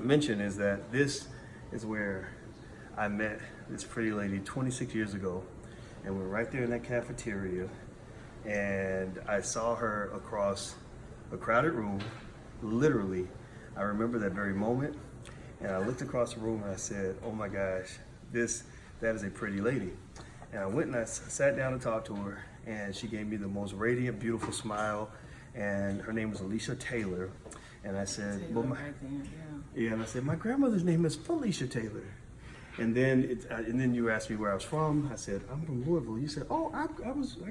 mention is that this is where I met this pretty lady 26 years ago, and we're right there in that cafeteria, and I saw her across a crowded room, literally. I remember that very moment, and I looked across the room and I said, oh my gosh, that is a pretty lady. And I went and I sat down and talked to her, and she gave me the most radiant, beautiful smile, and her name was Alicia Taylor. And I said, well, and I said, my grandmother's name is Felicia Taylor. And then you asked me where I was from. I said, I'm from Louisville. You said, oh, I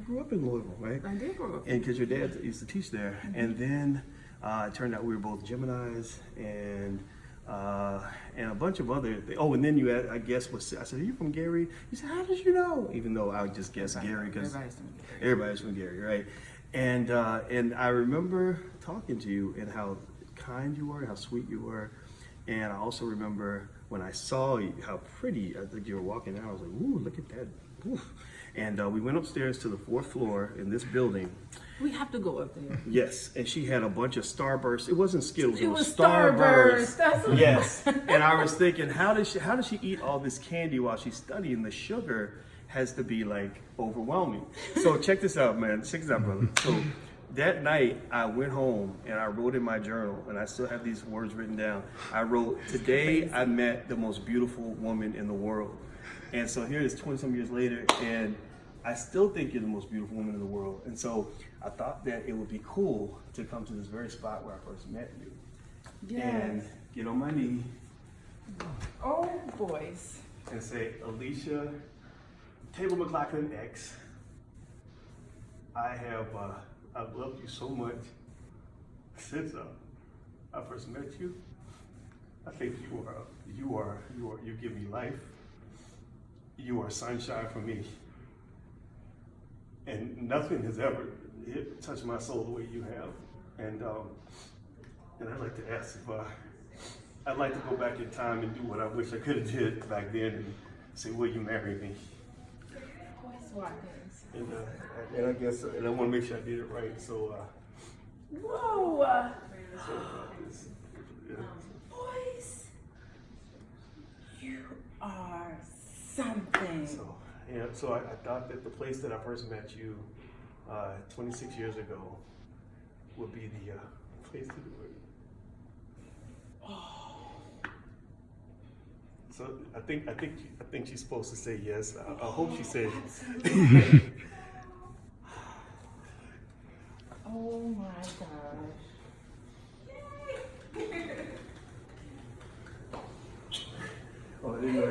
grew up in Louisville, right? I did grow up. And because your dad used to teach there. Mm-hmm. And then it turned out we were both Geminis, and a bunch of other. Oh, and then I said, are you from Gary? You said, how did you know? Even though I just guessed Gary because everybody's from Gary, right? And I remember talking to you and how kind you were, and how sweet you were. And I also remember when I saw you, how pretty, I think you were walking out, I was like, ooh, look at that. Ooh. And we went upstairs to the 4th floor in this building. We have to go up there. Yes, and she had a bunch of Starburst. It wasn't Skittles, it was Starburst. Starburst. Yes, and I was thinking, how does she eat all this candy while she's studying? The sugar has to be like overwhelming. So check this out, man. Check this out, brother. So that night, I went home and I wrote in my journal, and I still have these words written down. I wrote, today I met the most beautiful woman in the world. And so here it is 20-some years later, and I still think you're the most beautiful woman in the world. And so I thought that it would be cool to come to this very spot where I first met you. Yes. And get on my knee. Oh, Boyce. And say, Alicia Taylor McLaughlin X, I've loved you so much since I first met you. I think you give me life. You are sunshine for me. And nothing has ever touched my soul the way you have. And I'd like to ask if I'd like to go back in time and do what I wish I could have did back then and say, will you marry me? And I guess, and I want to make sure I did it right, so. Whoa! Yeah. Boyce, you are something. So I thought that the place that I first met you 26 years ago would be the place to do it. Oh. So I think she's supposed to say yes. I hope she said. Oh my gosh. Oh, I didn't know.